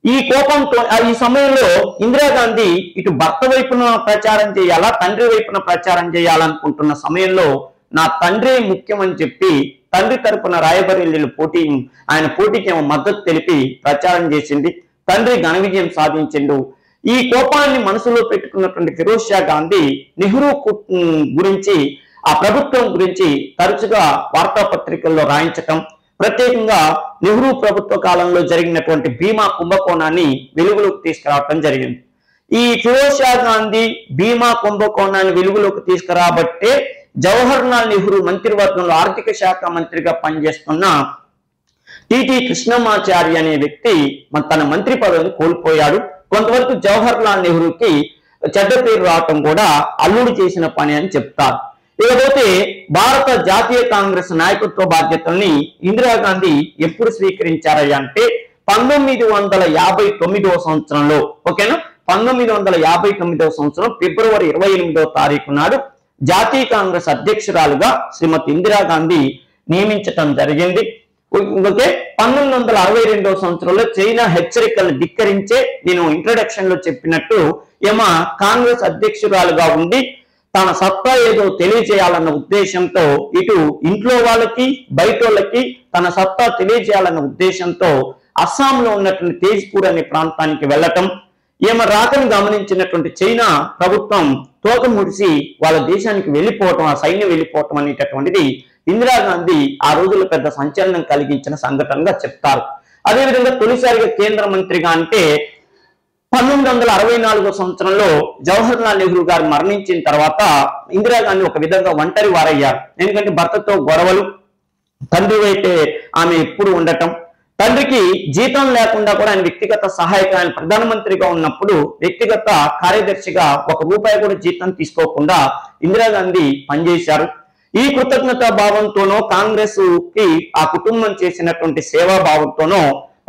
ఈ కోపంతో ఈ సమయంలో ఇందిరాగాంధీ ఇటు భర్త వైపున ప్రచారం చేయాలా, తండ్రి వైపున ప్రచారం చేయాలనుకుంటున్న సమయంలో నా తండ్రే ముఖ్యమని చెప్పి తండ్రి తరపున రాయబరేలీలో ఆయన పోటీకి మద్దతు తెలిపి ప్రచారం చేసింది. తండ్రి ఘన విజయం సాధించిండు. ఈ కోపాన్ని మనసులో పెట్టుకున్నటువంటి ఫిరోజ్ షా గాంధీ నెహ్రూ గురించి, ఆ ప్రభుత్వం గురించి తరచుగా వార్తాపత్రికల్లో రాయించటం, ప్రత్యేకంగా నెహ్రూ ప్రభుత్వ కాలంలో జరిగినటువంటి భీమా కుంభకోణాన్ని వెలుగులోకి తీసుకురావటం జరిగింది. ఈ ఫిరోజ్ షా గాంధీ భీమా కుంభకోణాన్ని వెలుగులోకి తీసుకురాబట్టే జవహర్ లాల్ నెహ్రూ మంత్రివర్గంలో ఆర్థిక శాఖ మంత్రిగా పనిచేస్తున్న టిటి కృష్ణమాచారి అనే వ్యక్తి తన మంత్రి పదవిని కోల్పోయాడు. కొంతవరకు జవహర్ లాల్ నెహ్రూకి చెడ్డ పేరు రావటం కూడా అల్లుడు చేసిన పని అని చెప్తారు. ఇకపోతే భారత జాతీయ కాంగ్రెస్ నాయకత్వ బాధ్యతల్ని ఇందిరాగాంధీ ఎప్పుడు స్వీకరించారయ్యా అంటే 1959వ సంవత్సరంలో. ఓకేనా, 1959వ సంవత్సరం ఫిబ్రవరి 28వ తారీఖు నాడు జాతీయ కాంగ్రెస్ అధ్యక్షురాలుగా శ్రీమతి ఇందిరాగాంధీ నియమించటం జరిగింది. ఓకే, 1962వ సంవత్సరంలో చైనా హెచ్చరికలను ధిక్కరించే నేను ఇంట్రడక్షన్ లో చెప్పినట్టు ఈమె కాంగ్రెస్ అధ్యక్షురాలుగా ఉండి తన సత్తా ఏదో తెలియజేయాలన్న ఉద్దేశంతో ఇటు ఇంట్లో వాళ్ళకి బయట వాళ్ళకి తన సత్తా తెలియజేయాలన్న ఉద్దేశంతో అస్సాంలో ఉన్నటువంటి తేజ్పూర్ అనే ప్రాంతానికి వెళ్ళటం, ఈమె రాకను గమనించినటువంటి చైనా ప్రభుత్వం తోక ముడిసి వాళ్ళ దేశానికి వెళ్ళిపోవటం, ఆ సైన్యం వెళ్ళిపోవటం అనేటటువంటిది ఇందిరాగాంధీ ఆ రోజుల్లో పెద్ద సంచలనం కలిగించిన సంఘటనగా చెప్తారు. అదేవిధంగా తొలిసారిగా కేంద్ర మంత్రిగా అంటే 1964వ సంవత్సరంలో జవహర్ లాల్ నెహ్రూ గారు మరణించిన తర్వాత ఇందిరాగాంధీ ఒక విధంగా ఒంటరి వారయ్యారు. ఎందుకంటే భర్తతో గొడవలు, తండ్రి అయితే ఆమె ఎప్పుడు ఉండటం, తండ్రికి జీతం లేకుండా కూడా ఆయన వ్యక్తిగత సహాయక, ఆయన ప్రధానమంత్రిగా ఉన్నప్పుడు వ్యక్తిగత కార్యదర్శిగా ₹1 కూడా జీతం తీసుకోకుండా ఇందిరాగాంధీ పనిచేశారు. ఈ కృతజ్ఞతా భావంతోనో కాంగ్రెస్ కి ఆ కుటుంబం చేసినటువంటి సేవా భావంతోనో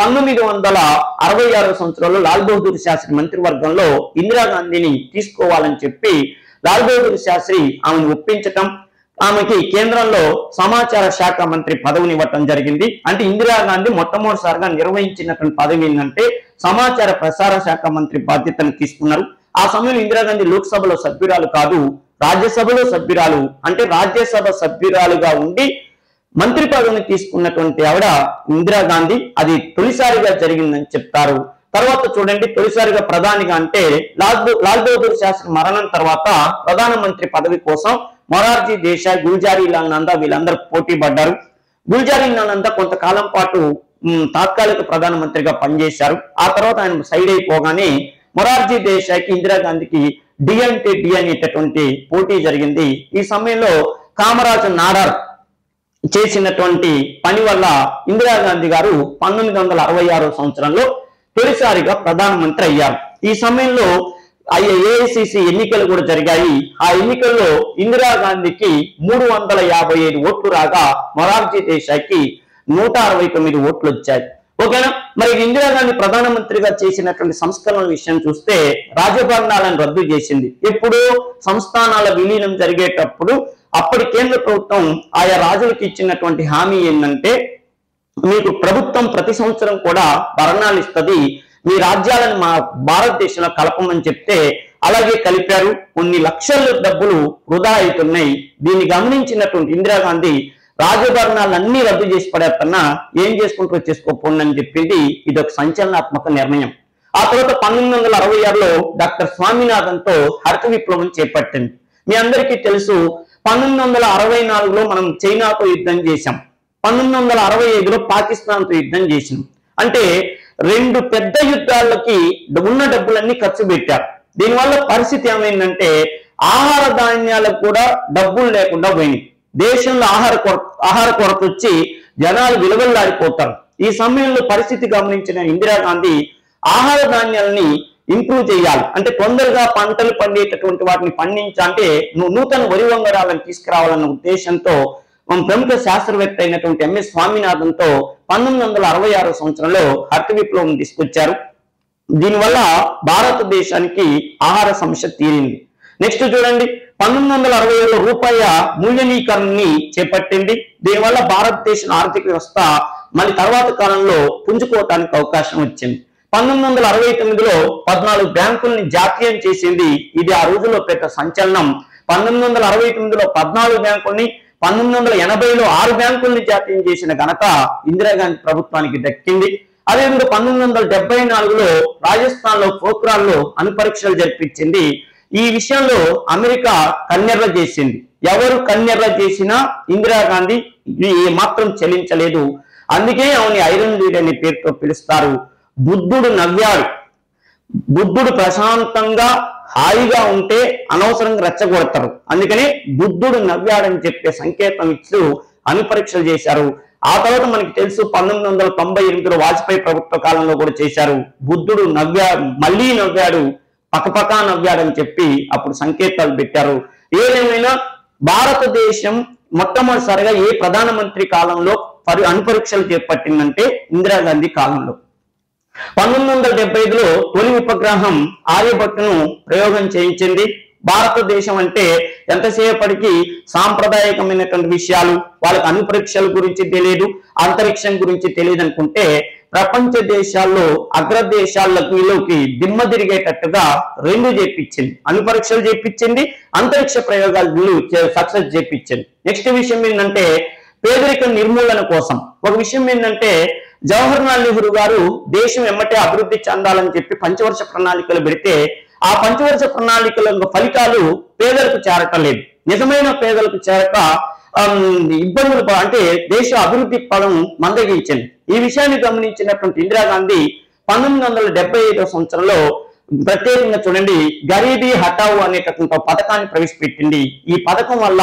1966వ సంవత్సరంలో లాల్ బహదూర్ శాస్త్రి మంత్రివర్గంలో ఇందిరాగాంధీని తీసుకోవాలని చెప్పి లాల్ బహదూర్ శాస్త్రి ఆమెను ఒప్పించటం, ఆమెకి కేంద్రంలో సమాచార శాఖ మంత్రి పదవిని ఇవ్వటం జరిగింది. అంటే ఇందిరాగాంధీ మొట్టమొదటిసారిగా నిర్వహించినటువంటి పదవి ఏంటంటే సమాచార ప్రసార శాఖ మంత్రి బాధ్యతను తీసుకున్నారు. ఆ సమయంలో ఇందిరాగాంధీ లోక్సభలో సభ్యురాలు కాదు, రాజ్యసభలో సభ్యురాలు. అంటే రాజ్యసభ సభ్యురాలుగా ఉండి మంత్రి పదవిని తీసుకున్నటువంటి ఆవిడ ఇందిరాగాంధీ. అది తొలిసారిగా జరిగిందని చెప్తారు. తర్వాత చూడండి, తొలిసారిగా ప్రధానిగా అంటే లాల్ బహదూర్ శాస్త్రి మరణం తర్వాత ప్రధానమంత్రి పదవి కోసం మొరార్జీ దేశాయ్, గుల్జారీ లాల్ నందా వీళ్ళందరూ పోటీ పడ్డారు. గుల్జారీ లాల్ నందా కొంతకాలం పాటు తాత్కాలిక ప్రధానమంత్రిగా పనిచేశారు. ఆ తర్వాత ఆయన సైడ్ అయిపోగానే మొరార్జీ దేశాయ్కి ఇందిరాగాంధీకి డి అంటే డి అనేటటువంటి పోటీ జరిగింది. ఈ సమయంలో కామరాజ్ నాడార్ చేసినటువంటి పని వల్ల ఇందిరాగాంధీ గారు 1966వ సంవత్సరంలో తొలిసారిగా ప్రధానమంత్రి అయ్యారు. ఈ సమయంలో ఏఐసిసి ఎన్నికలు కూడా జరిగాయి. ఆ ఎన్నికల్లో ఇందిరాగాంధీకి 355 ఓట్లు రాగా మొరార్జీ దేశాయ్కి 169 ఓట్లు వచ్చాయి. ఓకేనా, మరి ఇందిరాగాంధీ ప్రధానమంత్రిగా చేసినటువంటి సంస్కరణల విషయం చూస్తే రాజభరణాలను రద్దు చేసింది. ఎప్పుడు సంస్థానాల విలీనం జరిగేటప్పుడు అప్పటి కేంద్ర ప్రభుత్వం ఆయా రాజులకు ఇచ్చినటువంటి హామీ ఏంటంటే మీకు ప్రభుత్వం ప్రతి సంవత్సరం కూడా భరణాలు ఇస్తుంది, మీ రాజ్యాలను మా భారతదేశంలో కలపమని చెప్తే అలాగే కలిపారు. కొన్ని లక్షల డబ్బులు వృధా అవుతున్నాయి. దీన్ని గమనించినటువంటి ఇందిరాగాంధీ రాజభరణాలన్నీ రద్దు చేసి పడేస్తున్నా ఏం చేసుకుంటూ చేసుకోపోండి అని చెప్పింది. ఇది ఒక సంచలనాత్మక నిర్ణయం. ఆ తర్వాత 1966లో డాక్టర్ స్వామినాథన్తో హరిత విప్లవం చేపట్టింది. మీ అందరికీ తెలుసు, 1964లో మనం చైనాతో యుద్ధం చేశాం, 1965లో పాకిస్తాన్తో యుద్ధం చేసినాం. అంటే 2 పెద్ద యుద్ధాలకి ఉన్న డబ్బులన్నీ ఖర్చు పెట్టారు. దీనివల్ల పరిస్థితి ఏమైందంటే ఆహార ధాన్యాలకు కూడా డబ్బులు లేకుండా పోయినాయి. దేశంలో ఆహార కొరత వచ్చి జనాలు విలువలాడిపోతారు. ఈ సమయంలో పరిస్థితి గమనించిన ఇందిరాగాంధీ ఆహార ధాన్యాలని ఇంప్రూవ్ చేయాలి, అంటే తొందరగా పంటలు పండేటటువంటి వాటిని పండించాలంటే నూతన వరి వంగడాలను తీసుకురావాలన్న ఉద్దేశంతో ప్రముఖ శాస్త్రవేత్త అయినటువంటి ఎంఎస్ స్వామినాథన్తో 1966వ సంవత్సరంలో హరిత విప్లవం తీసుకొచ్చారు. దీనివల్ల భారతదేశానికి ఆహార సమస్య తీరింది. నెక్స్ట్ చూడండి, 1967లో రూపాయి మూల్యనీకరణని చేపట్టింది. దీనివల్ల భారతదేశ ఆర్థిక వ్యవస్థ మళ్ళీ తర్వాత కాలంలో పుంజుకోవటానికి అవకాశం వచ్చింది. 1969లో 14 బ్యాంకుల్ని జాతీయం చేసింది. ఇది ఆ రోజుల్లో పెద్ద సంచలనం. 1969లో 14 బ్యాంకుల్ని, 1980లో 6 బ్యాంకుల్ని జాతీయం చేసిన ఘనత ఇందిరాగాంధీ ప్రభుత్వానికి దక్కింది. అదేవిధంగా 1974లో రాజస్థాన్లో పోఖ్రాన్లో అణుపరీక్షలు జరిపించింది. ఈ విషయంలో అమెరికా కన్నెర్ర చేసింది. ఎవరు కన్నెర్ర చేసినా ఇందిరాగాంధీ మాత్రం చెల్లించలేదు. అందుకే ఆమెని ఐరన్ లేడీ అనే పేరుతో పిలుస్తారు. బుద్ధుడు నవ్వాడు. బుద్ధుడు ప్రశాంతంగా హాయిగా ఉంటే అనవసరంగా రెచ్చగొడతారు. అందుకనే బుద్ధుడు నవ్వాడని చెప్పే సంకేతం ఇస్తూ అణుపరీక్షలు చేశారు. ఆ తర్వాత మనకి తెలుసు 1998లో వాజ్పేయి ప్రభుత్వ కాలంలో కూడా చేశారు. బుద్ధుడు మళ్ళీ నవ్వాడు, పక్కపక్క నవ్వాడని చెప్పి అప్పుడు సంకేతాలు పెట్టారు. ఏదేమైనా భారతదేశం మొట్టమొదటిసారిగా ఏ ప్రధానమంత్రి కాలంలో అణుపరీక్షలు చేపట్టిందంటే ఇందిరాగాంధీ కాలంలో. 1975లో తొలి ఉపగ్రహం ఆర్యభట్టును ప్రయోగం చేయించింది. భారతదేశం అంటే ఎంతసేపటికి సాంప్రదాయకమైనటువంటి విషయాలు, వాళ్ళకి అణుపరీక్షల గురించి తెలియదు, అంతరిక్షం గురించి తెలియదు అనుకుంటే ప్రపంచ దేశాల్లో అగ్రదేశాలకి దిమ్మ తిరిగేటట్టుగా రెండు చేపించింది. అణుపరీక్షలు చేపించింది, అంతరిక్ష ప్రయోగాలు సక్సెస్ చేపించింది. నెక్స్ట్ విషయం ఏంటంటే పేదరిక నిర్మూలన కోసం ఒక విషయం ఏంటంటే జవహర్లాల్ నెహ్రూ గారు దేశం ఎమ్మటే అభివృద్ధి చెందాలని చెప్పి పంచవర్ష ప్రణాళికలు పెడితే ఆ పంచవర్ష ప్రణాళికల ఫలితాలు పేదలకు చేరటం లేదు. నిజమైన పేదలకు చేరక ఇబ్బందులు అంటే దేశ అభివృద్ధి పదం మందగించింది. ఈ విషయాన్ని గమనించినటువంటి ఇందిరాగాంధీ 1975 సంవత్సరంలో ప్రత్యేకంగా చూడండి గరీబీ హఠావు అనేటటువంటి పథకాన్ని ప్రవేశపెట్టింది. ఈ పథకం వల్ల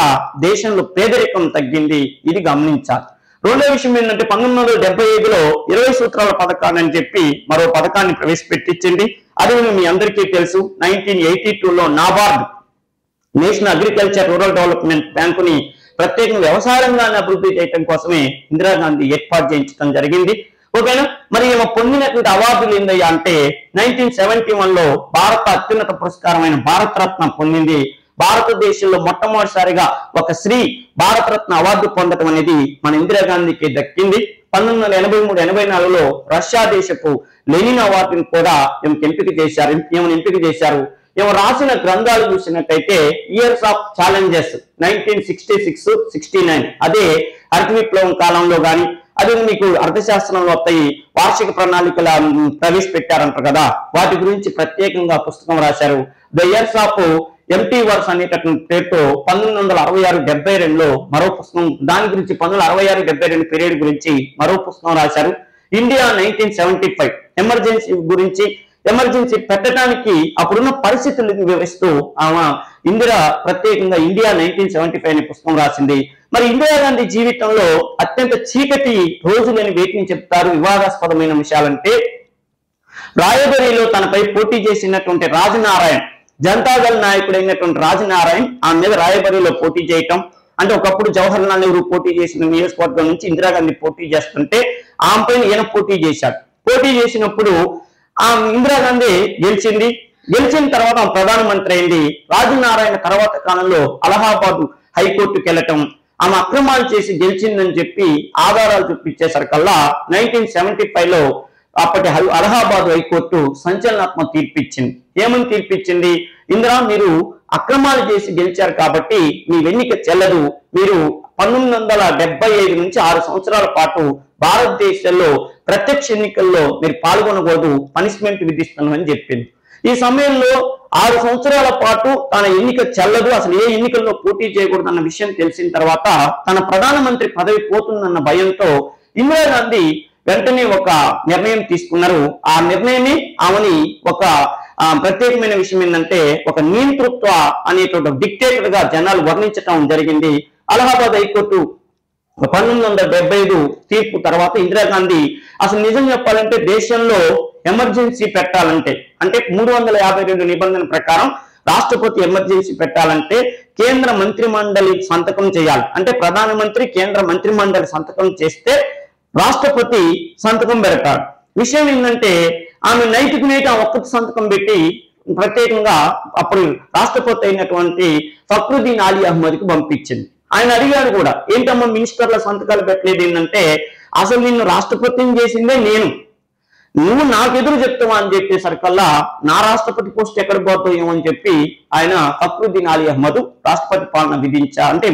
దేశంలో పేదరికం తగ్గింది. ఇది గమనించాలి. రెండో విషయం ఏంటంటే 1975లో 20 సూత్రాల పథకాన్ని అని చెప్పి మరో పథకాన్ని ప్రవేశపెట్టించింది. అది మీ అందరికీ తెలుసు. 1982లో NABARD national agriculture rural development బ్యాంకుని ప్రత్యేకంగా వ్యవసాయ రంగాన్ని అభివృద్ధి చేయడం కోసమే ఇందిరాగాంధీ ఏర్పాటు చేయించడం జరిగింది. ఓకేనా. మరి ఏమో పొందినటువంటి అవార్డులు ఏందయ్యా అంటే 1971లో భారత అత్యున్నత పురస్కారమైన భారతరత్న పొందింది. భారతదేశంలో మొట్టమొదటిసారిగా ఒక స్త్రీ భారతరత్న అవార్డు పొందడం అనేది మన ఇందిరాగాంధీకి దక్కింది. 1983-84లో రష్యా దేశపు లెనిన్ అవార్డుని కూడా ఎంపిక చేశారు. ఏమో రాసిన గ్రంథాలు చూసినట్టయితే ఇయర్స్ ఆఫ్ ఛాలెంజెస్ 1966-69 అదే హరిత విప్లవం కాలంలో కానీ అది మీకు అర్థశాస్త్రంలో వస్తాయి వార్షిక ప్రణాళికల ప్రవేశపెట్టారంటారు కదా, వాటి గురించి ప్రత్యేకంగా పుస్తకం రాశారు. The years of endeavours అనేటటువంటి పేరుతో 1966-72లో మరో పుస్తకం, దాని గురించి 1966-72 పీరియడ్ గురించి మరో పుస్తకం రాశారు. ఇండియా 1975 ఎమర్జెన్సీ గురించి, ఎమర్జెన్సీ పెట్టడానికి అప్పుడున్న పరిస్థితులను వివరిస్తూ ఆమె ఇందిరా ప్రత్యేకంగా ఇండియా 1975 అనే పుస్తకం రాసింది. మరి ఇందిరాగాంధీ జీవితంలో అత్యంత చీకటి రోజులని వేటిని చెప్తారు వివాదాస్పదమైన విషయాలంటే రాయబరేలీలో తనపై పోటీ చేసినటువంటి రాజనారాయణ్, జనతాదళ నాయకుడైనటువంటి రాజనారాయణ్ ఆమె మీద రాయబరేలీలో పోటీ చేయటం. అంటే ఒకప్పుడు జవహర్లాల్ నెహ్రూ పోటీ చేసిన నియోజకవర్గం నుంచి ఇందిరాగాంధీ పోటీ చేస్తుంటే ఆమె పైన ఈయన పోటీ చేశాడు. పోటీ చేసినప్పుడు ఆ ఇందిరాగాంధీ గెలిచిన తర్వాత ఆమె ప్రధానమంత్రి అయింది. రాజనారాయణ తర్వాత కాలంలో అలహాబాద్ హైకోర్టుకు వెళ్ళటం, ఆమె అక్రమాలు చేసి గెలిచిందని చెప్పి ఆధారాలు చూపించేసరికల్లా 1975లో అప్పటి అలహాబాద్ హైకోర్టు సంచలనాత్మక తీర్పిచ్చింది. ఏమని తీర్పిచ్చింది? ఇందిరా, మీరు అక్రమాలు చేసి గెలిచారు కాబట్టి మీ ఎన్నిక చెల్లదు, మీరు 1975 నుంచి 6 సంవత్సరాల పాటు భారతదేశంలో ప్రత్యక్ష ఎన్నికల్లో మీరు పాల్గొనకూడదు, పనిష్మెంట్ విధిస్తున్నామని చెప్పింది. ఈ సమయంలో 6 సంవత్సరాల పాటు తన ఎన్నిక చెల్లదు, అసలు ఏ ఎన్నికల్లో పోటీ చేయకూడదు అన్న విషయం తెలిసిన తర్వాత తన ప్రధానమంత్రి పదవి పోతుందన్న భయంతో ఇందిరాగాంధీ వెంటనే ఒక నిర్ణయం తీసుకున్నారు. ఆ నిర్ణయమే ఆమెని ఒక ప్రత్యేకమైన విషయం ఏంటంటే ఒక నియంతృత్వ అనేటువంటి డిక్టేటర్ గా జనాలు వర్ణించటం జరిగింది. అలహాబాద్ హైకోర్టు 1975 తీర్పు తర్వాత ఇందిరాగాంధీ అసలు నిజం చెప్పాలంటే దేశంలో ఎమర్జెన్సీ పెట్టాలంటే అంటే 352 నిబంధన ప్రకారం రాష్ట్రపతి ఎమర్జెన్సీ పెట్టాలంటే కేంద్ర మంత్రి మండలి సంతకం చేయాలి. అంటే ప్రధానమంత్రి కేంద్ర మంత్రి మండలి సంతకం చేస్తే రాష్ట్రపతి సంతకం పెడతాడు. విషయం ఏంటంటే ఆమె నైతిక నేటి ఒక్క సంతకం పెట్టి ప్రత్యేకంగా అప్పుడు రాష్ట్రపతి అయినటువంటి ఫక్రుద్దీన్ అలీ అహ్మద్కి పంపించింది. ఆయన అడిగాడు కూడా, ఏంటమ్మా మినిస్టర్ల సంతకాలు పెట్టలేదు ఏంటంటే అసలు నిన్ను రాష్ట్రపతిని చేసిందే నేను, నువ్వు నాకు ఎదురు చెప్తావా అని చెప్పేసరికల్లా నా రాష్ట్రపతి పోస్ట్ ఎక్కడ పోతాయేమో అని చెప్పి ఆయన ఫక్రుద్దీన్ అలీ అహ్మద్ రాష్ట్రపతి పాలన విధించారు, అంటే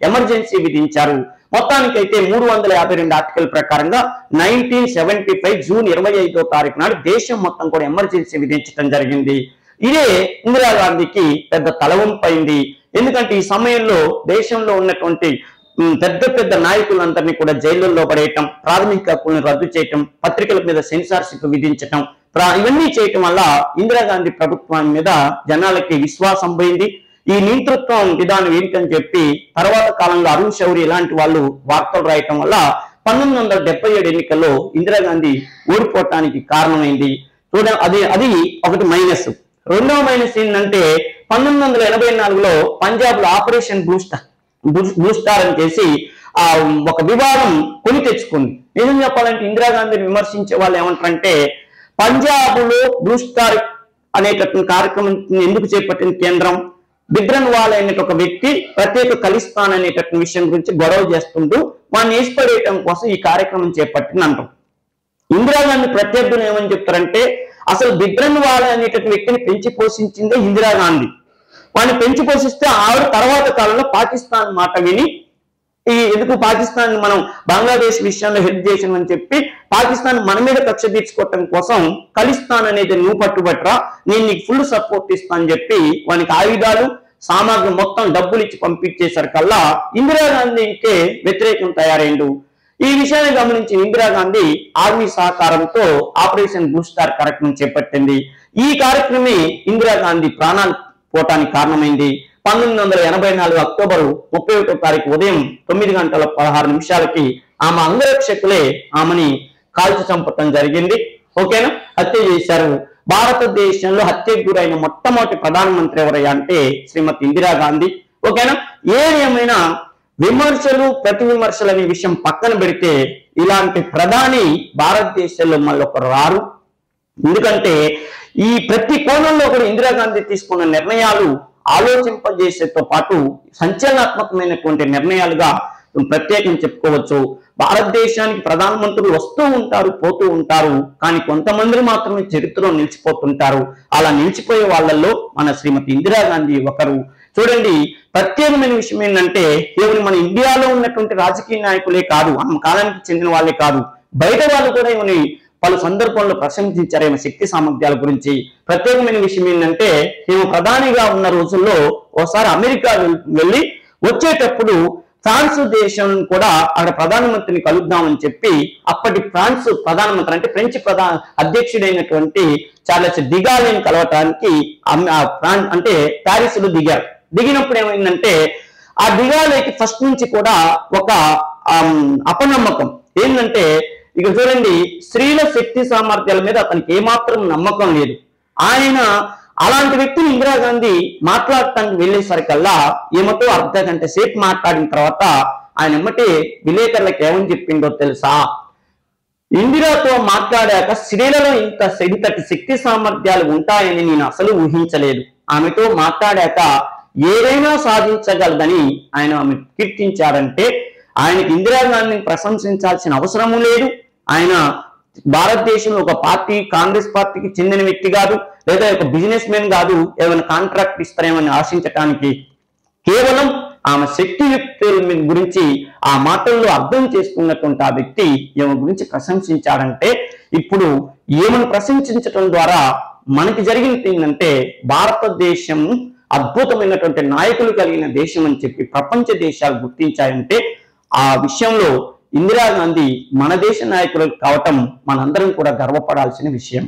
ఎమర్జెన్సీ విధించారు. మొత్తానికైతే 352 ఆర్టికల్ ప్రకారంగా 1975 జూన్ 25వ తారీఖు నాడు దేశం మొత్తం కూడా ఎమర్జెన్సీ విధించడం జరిగింది. ఇదే ఇందిరాగాంధీకి పెద్ద తలవంపైంది. ఎందుకంటే ఈ సమయంలో దేశంలో ఉన్నటువంటి పెద్ద పెద్ద నాయకులందరినీ కూడా జైలుల్లో పడేయటం, ప్రాథమిక హక్కులను రద్దు చేయటం, పత్రికల మీద సెన్సార్షిప్ విధించటం, ఇవన్నీ చేయటం వల్ల ఇందిరాగాంధీ ప్రభుత్వం మీద జనాలకి విశ్వాసం పోయింది. ఈ నియంతృత్వం విధానం ఏంటని చెప్పి తర్వాత కాలంలో అరుణ్ శౌరి ఇలాంటి వాళ్ళు వార్తలు రాయటం వల్ల 1977 ఎన్నికల్లో ఇందిరాగాంధీ ఓడిపోవటానికి కారణమైంది. అది ఒకటి మైనస్. రెండవ మైనస్ ఏంటంటే 1984లో పంజాబ్ లో ఆపరేషన్ బ్లూస్టార్ అని చేసి ఒక వివాదం కొని తెచ్చుకుంది. నిజం చెప్పాలంటే ఇందిరాగాంధీని విమర్శించే వాళ్ళు ఏమంటారంటే పంజాబ్ లో బ్లూస్టార్ అనేటటువంటి కార్యక్రమం ఎందుకు చేపట్టిన కేంద్రం, బిద్రన్వాల్ అనే ఒక వ్యక్తి ప్రత్యేక ఖలిస్తాన్ అనేటటువంటి విషయం గురించి గొడవ చేస్తుంటూ వాడిని వేసిపడేయటం కోసం ఈ కార్యక్రమం చేపట్టింది అంటాం. ఇందిరాగాంధీ ప్రత్యర్థులు ఏమని చెప్తారంటే అసలు బిద్రన్వాల్ అనేటటువంటి వ్యక్తిని పెంచి పోషించిందే ఇందిరాగాంధీ. వాడిని పెంచి పోషిస్తే ఆవిడ తర్వాత కాలంలో పాకిస్తాన్ మాట విని ఎందుకు పాకిస్తాన్ మనం బంగ్లాదేశ్ విషయంలో హెల్ప్ చేసామని చెప్పి పాకిస్తాన్ మన మీద కక్ష తీర్చుకోవటం కోసం ఖలిస్తాన్ అనేది నువ్వు పట్టుబట్టరా, నేను నీకు ఫుల్ సపోర్ట్ ఇస్తా అని చెప్పి వానికి ఆయుధాలు సామాగ్రి మొత్తం డబ్బులు ఇచ్చి పంపించేసరికల్లా ఇందిరాగాంధీకే వ్యతిరేకం తయారైండు. ఈ విషయాన్ని గమనించి ఇందిరాగాంధీ ఆర్మీ సహకారంతో ఆపరేషన్ బ్లూస్టార్ కార్యక్రమం చేపట్టింది. ఈ కార్యక్రమే ఇందిరాగాంధీ ప్రాణాలు పోవటానికి కారణమైంది. 1984 అక్టోబర్ 31వ తారీఖు ఉదయం 9:16 ఆమె అంగరక్షకులే ఆమెని కాల్చి చంపటం జరిగింది. ఓకేనా, హత్య చేశారు. భారతదేశంలో హత్యకు గురైన మొట్టమొదటి ప్రధానమంత్రి ఎవరయ్యా అంటే శ్రీమతి ఇందిరాగాంధీ. ఓకేనా, ఏదేమైనా విమర్శలు ప్రతి విమర్శలు అనే విషయం పక్కన పెడితే ఇలాంటి ప్రధాని భారతదేశంలో మళ్ళీ ఒకరు రారు. ఎందుకంటే ఈ ప్రతి కోణంలో కూడా ఇందిరాగాంధీ తీసుకున్న నిర్ణయాలు ఆలోచింపజేసేతో పాటు సంచలనాత్మకమైనటువంటి నిర్ణయాలుగా ప్రత్యేకం చెప్పుకోవచ్చు. భారతదేశానికి ప్రధానమంత్రులు వస్తూ ఉంటారు, పోతూ ఉంటారు, కానీ కొంతమంది మాత్రమే చరిత్రలో నిలిచిపోతుంటారు. అలా నిలిచిపోయే వాళ్ళల్లో మన శ్రీమతి ఇందిరాగాంధీ ఒకరు. చూడండి, ప్రత్యేకమైన విషయం ఏంటంటే కేవలం మన ఇండియాలో ఉన్నటువంటి రాజకీయ నాయకులే కాదు, ఆమె కాలానికి చెందిన వాళ్ళే కాదు, బయట వాళ్ళు కూడా ఈమెని పలు సందర్భంలో ప్రశంసించారు ఈమె శక్తి సామర్థ్యాల గురించి. ప్రత్యేకమైన విషయం ఏంటంటే ఈమె ప్రధానిగా ఉన్న రోజుల్లో ఒకసారి అమెరికా వెళ్ళి వచ్చేటప్పుడు ఫ్రాన్స్ దేశం కూడా అక్కడ ప్రధానమంత్రిని కలుద్దామని చెప్పి అప్పటి ఫ్రాన్స్ ప్రధానమంత్రి అంటే ఫ్రెంచ్ అధ్యక్షుడైనటువంటి చార్లెస్ డిగాలేని కలవటానికి అంటే ప్యారిస్ లో దిగారు. దిగినప్పుడు ఏమైందంటే ఆ డిగాలేకి ఫస్ట్ నుంచి కూడా ఒక అపనమ్మకం ఏంటంటే, ఇక చూడండి, స్త్రీల శక్తి సామర్థ్యాల మీద అతనికి ఏమాత్రం నమ్మకం లేదు. ఆయన అలాంటి వ్యక్తిని ఇందిరాగాంధీ మాట్లాడటానికి వెళ్ళేసరికల్లా ఈమెతో అర్ధగంట సేపు మాట్లాడిన తర్వాత ఆయన ఎమ్మటి విలేకరులకు ఏమని చెప్పిండో తెలుసా, ఇందిరాతో మాట్లాడాక స్త్రీలలో ఇంతటి శక్తి సామర్థ్యాలు ఉంటాయని నేను అసలు ఊహించలేదు. ఆమెతో మాట్లాడాక ఏదైనా సాధించగలదని ఆయన ఆమె కీర్తించారంటే ఆయనకి ఇందిరాగాంధీని ప్రశంసించాల్సిన అవసరము లేదు. ఆయన భారతదేశంలో ఒక పార్టీ, కాంగ్రెస్ పార్టీకి చెందిన వ్యక్తి కాదు, లేదా ఒక బిజినెస్ మెన్ కాదు, ఏమైనా కాంట్రాక్ట్ ఇస్తారేమని ఆశించటానికి. కేవలం ఆమె శక్తియుక్తుల గురించి ఆ మాటల్లో అర్థం చేసుకున్నటువంటి ఆ వ్యక్తి ఈమె గురించి ప్రశంసించాడంటే, ఇప్పుడు ఈమెను ప్రశంసించడం ద్వారా మనకి జరిగింది ఏంటంటే భారతదేశం అద్భుతమైనటువంటి నాయకులు కలిగిన దేశం అని చెప్పి ప్రపంచ దేశాలు గుర్తించాయంటే ఆ విషయంలో ఇందిరాగాంధీ మన దేశ నాయకులు కావటం మనందరం కూడా గర్వపడాల్సిన విషయం.